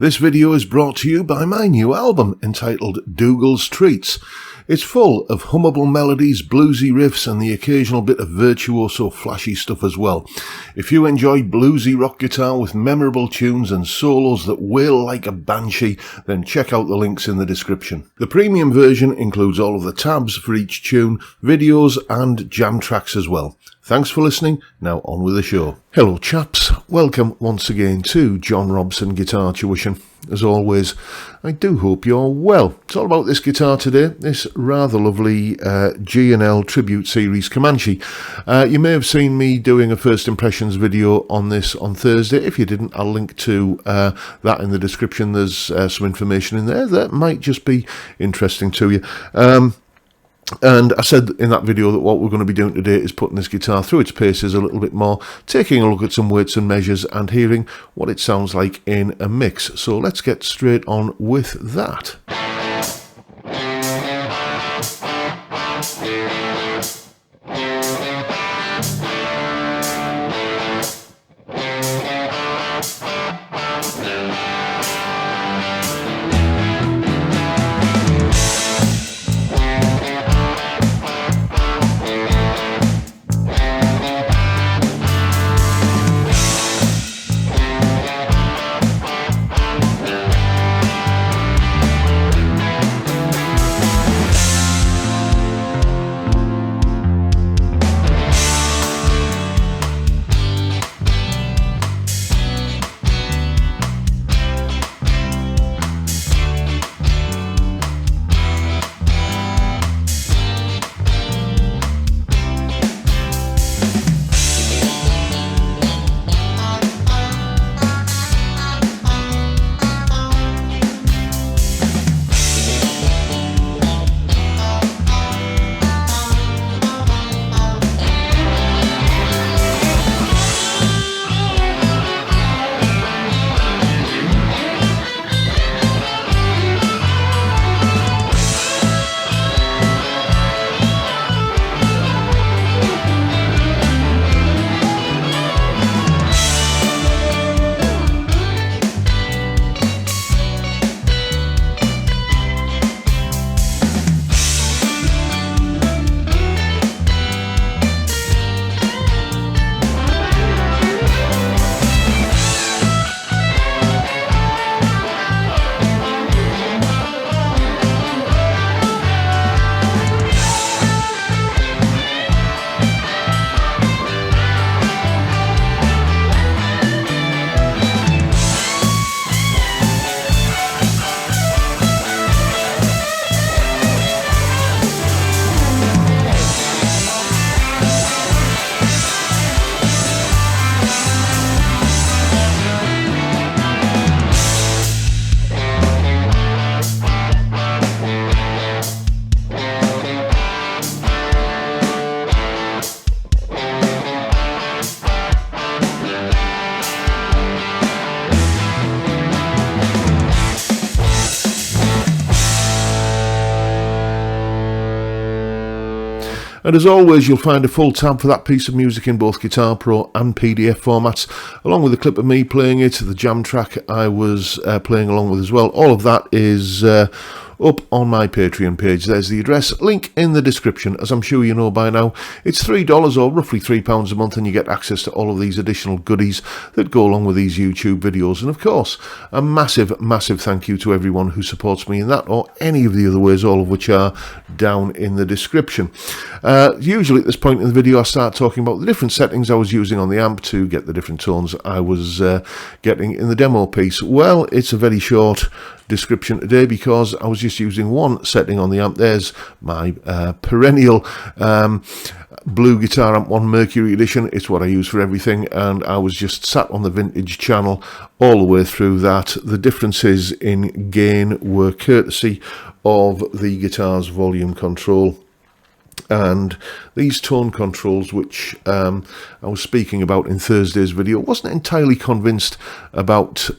This video is brought to you by my new album entitled Dougal's Treats. It's full of hummable melodies, bluesy riffs and the occasional bit of virtuoso flashy stuff as well. If you enjoy bluesy rock guitar with memorable tunes and solos that wail like a banshee, then check out the links in the description. The premium version includes all of the tabs for each tune, videos and jam tracks as well. Thanks for listening. Now on with the show. Hello chaps, welcome once again to John Robson Guitar Tuition. As always, I do hope you're well. It's all about this guitar today, this rather lovely G&L Tribute Series Comanche. You may have seen me doing a first impressions video on this on Thursday. If you didn't, I'll link to that in the description. There's some information in there that might just be interesting to you. And I said in that video that what we're going to be doing today is putting this guitar through its paces a little bit more, taking a look at some weights and measures and hearing what it sounds like in a mix. So let's get straight on with that. And as always, you'll find a full tab for that piece of music in both Guitar Pro and PDF formats, along with a clip of me playing it, the jam track I was playing along with as well. All of that is up on my Patreon page. There's the address, link in the description. As I'm sure you know by now, it's $3 or roughly £3 a month, and you get access to all of these additional goodies that go along with these YouTube videos. And of course, a massive thank you to everyone who supports me in that or any of the other ways, all of which are down in the description. Usually at this point in the video I start talking about the different settings I was using on the amp to get the different tones I was getting in the demo piece. Well, it's a very short description today because I was just using one setting on the amp. There's my perennial Blue Guitar Amp 1 Mercury Edition. It's what I use for everything, and I was just sat on the vintage channel all the way through that. The differences in gain were courtesy of the guitar's volume control. And these tone controls, which I was speaking about in Thursday's video, wasn't entirely convinced about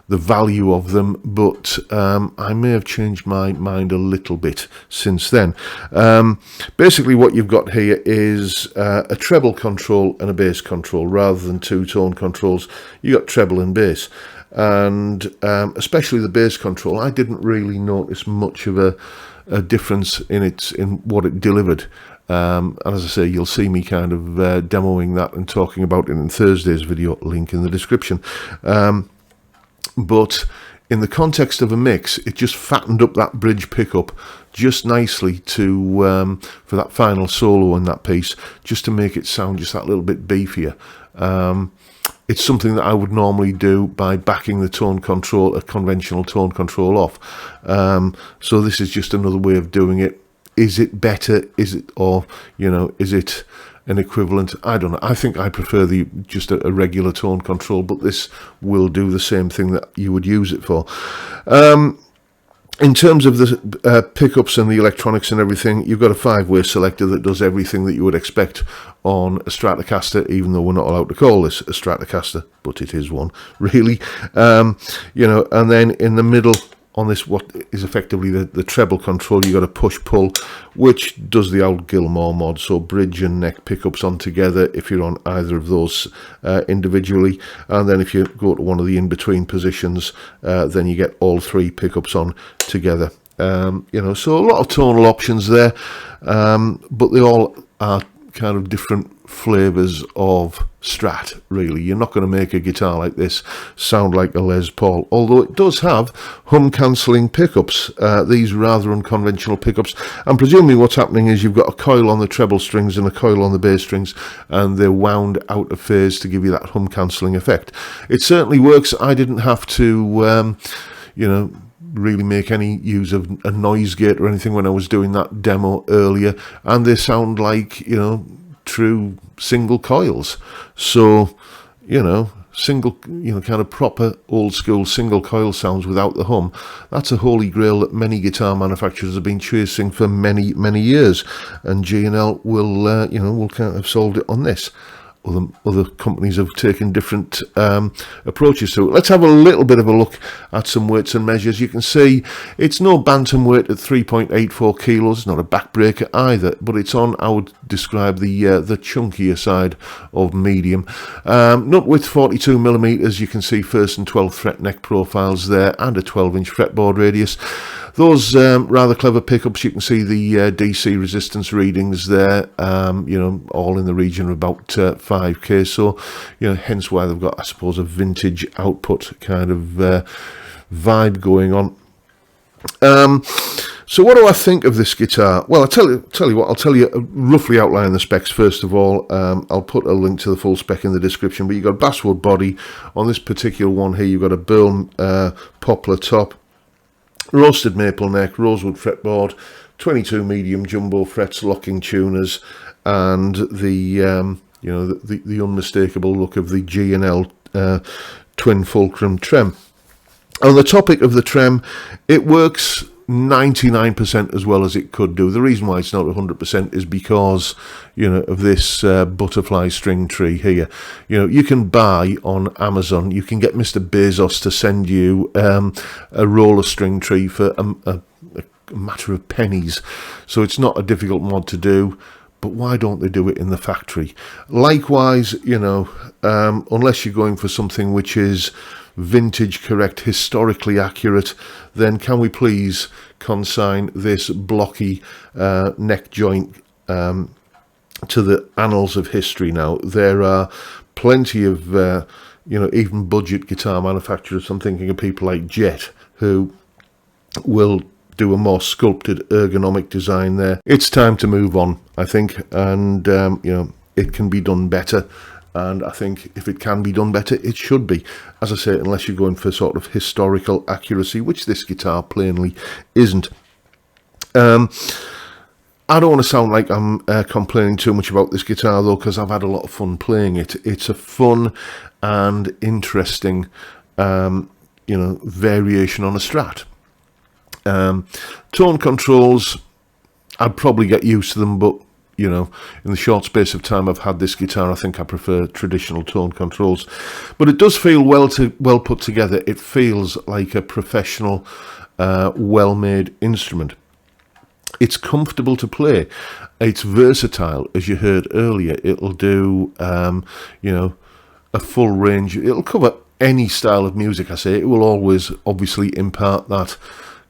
the value of them, but I may have changed my mind a little bit since then. Basically what you've got here is a treble control and a bass control rather than two tone controls. You got treble and bass. and especially the bass control, I didn't really notice much of a difference in what it delivered. And as I say, you'll see me kind of demoing that and talking about it in Thursday's video, link in the description. But in the context of a mix, it just fattened up that bridge pickup just nicely to for that final solo in that piece, just to make it sound just that little bit beefier. It's something that I would normally do by backing the tone control, a conventional tone control off. So this is just another way of doing it. Is it better? Is it, or, you know, is it an equivalent? I don't know. I think I prefer just a regular tone control, but this will do the same thing that you would use it for. In terms of the pickups and the electronics and everything, you've got a 5-way selector that does everything that you would expect on a Stratocaster, even though we're not allowed to call this a Stratocaster, but it is one, really. You know, and then in the middle, on this, what is effectively the treble control, you got a push-pull, which does the old Gilmore mod, so bridge and neck pickups on together if you're on either of those individually, and then if you go to one of the in-between positions, then you get all 3 pickups on together. You know, so a lot of tonal options there, but they all are kind of different flavors of Strat, really. You're not going to make a guitar like this sound like a Les Paul, although it does have hum cancelling pickups, these rather unconventional pickups, and presumably what's happening is you've got a coil on the treble strings and a coil on the bass strings, and they're wound out of phase to give you that hum cancelling effect. It certainly works. I didn't have to you know, really make any use of a noise gate or anything when I was doing that demo earlier, and they sound like, you know, true single coils. So, you know, single, you know, kind of proper old school single coil sounds without the hum. That's a holy grail that many guitar manufacturers have been chasing for many years, and G&L will you know, will kind of have solved it on this. Other companies have taken different approaches to it. Let's have a little bit of a look at some weights and measures. You can see it's no bantamweight at 3.84 kilos. It's not a backbreaker either, but it's on, I would describe, the chunkier side of medium. Nut width 42 millimeters. You can see 1st and 12th fret neck profiles there, and a 12-inch fretboard radius. Those rather clever pickups, you can see the DC resistance readings there, you know, all in the region of about 5k, so, you know, hence why they've got, I suppose, a vintage output kind of vibe going on. So what do I think of this guitar? Well, I'll tell you what, I'll tell you roughly outline the specs first of all. I'll put a link to the full spec in the description, but you've got a basswood body. On this particular one here, you've got a burl poplar top, roasted maple neck, rosewood fretboard, 22 medium jumbo frets, locking tuners, and the you know, the unmistakable look of the G&L twin fulcrum trem. On the topic of the trem, it works 99% as well as it could do. The reason why it's not 100% is because, you know, of this butterfly string tree here. You know, you can buy on Amazon, you can get Mr. Bezos to send you a roller string tree for a matter of pennies. So it's not a difficult mod to do. But why don't they do it in the factory? Likewise, you know, unless you're going for something which is vintage correct, historically accurate, then can we please consign this blocky neck joint to the annals of history now? There are plenty of, you know, even budget guitar manufacturers. I'm thinking of people like Jet, who will do a more sculpted ergonomic design there. It's time to move on, I think, and you know, it can be done better, and I think if it can be done better, it should be. As I say, unless you're going for sort of historical accuracy, which this guitar plainly isn't. I don't want to sound like I'm complaining too much about this guitar though, because I've had a lot of fun playing it. It's a fun and interesting you know, variation on a Strat. Tone controls, I'd probably get used to them, but, you know, in the short space of time I've had this guitar, I think I prefer traditional tone controls. But it does feel well put together. It feels like a professional, well-made instrument. It's comfortable to play. It's versatile, as you heard earlier. It'll do, you know, a full range. It'll cover any style of music, I say, it will always obviously impart that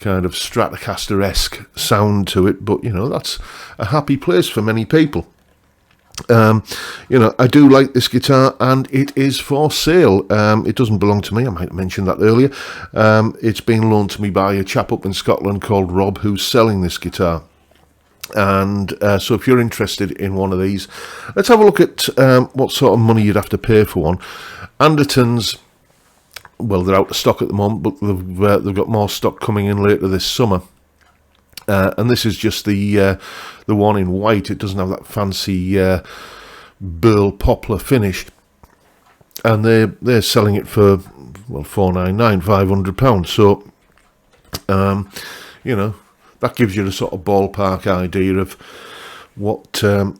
kind of Stratocaster-esque sound to it, but, you know, that's a happy place for many people. You know, I do like this guitar, and it is for sale. It doesn't belong to me, I might have mentioned that earlier. It's been loaned to me by a chap up in Scotland called Rob, who's selling this guitar. And so if you're interested in one of these, let's have a look at what sort of money you'd have to pay for one. Anderton's, well, they're out of stock at the moment, but they've got more stock coming in later this summer. And this is just the one in white. It doesn't have that fancy burl poplar finish, and they're selling it for, well, £499, £500. So you know, that gives you a sort of ballpark idea of what to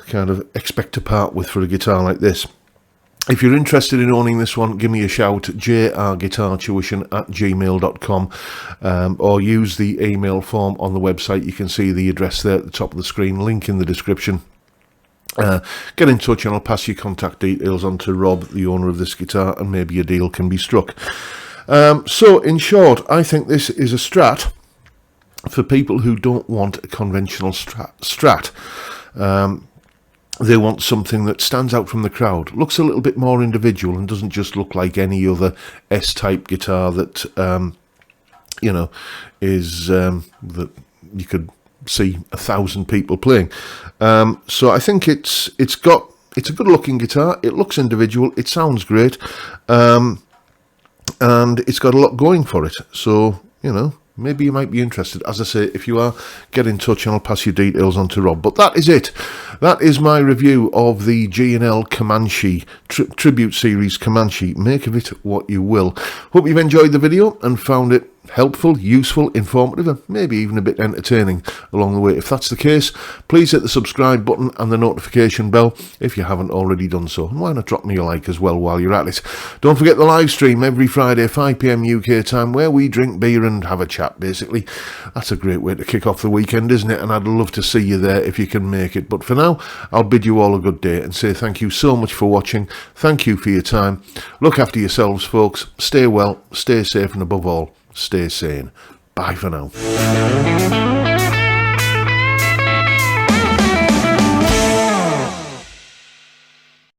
kind of expect to part with for a guitar like this. If you're interested in owning this one, give me a shout, jrguitartuition@gmail.com, or use the email form on the website. You can see the address there at the top of the screen, link in the description. Get in touch and I'll pass your contact details on to Rob, the owner of this guitar, and maybe a deal can be struck. So, in short, I think this is a Strat for people who don't want a conventional Strat. They want something that stands out from the crowd, looks a little bit more individual, and doesn't just look like any other S-type guitar that, you know, is that you could see 1,000 people playing. So I think it's a good-looking guitar. It looks individual. It sounds great, and it's got a lot going for it. So, you know, maybe you might be interested. As I say, if you are, get in touch and I'll pass your details on to Rob. But that is it. That is my review of the G&L Comanche, Tribute Series Comanche. Make of it what you will. Hope you've enjoyed the video and found it helpful, useful, informative, and maybe even a bit entertaining along the way. If that's the case, please hit the subscribe button and the notification bell if you haven't already done so. And why not drop me a like as well while you're at it. Don't forget the live stream every Friday, 5 PM UK time, where we drink beer and have a chat, basically. That's a great way to kick off the weekend, isn't it? And I'd love to see you there if you can make it. But for now, I'll bid you all a good day and say thank you so much for watching. Thank you for your time. Look after yourselves, folks. Stay well, stay safe, and above all, stay sane. Bye for now.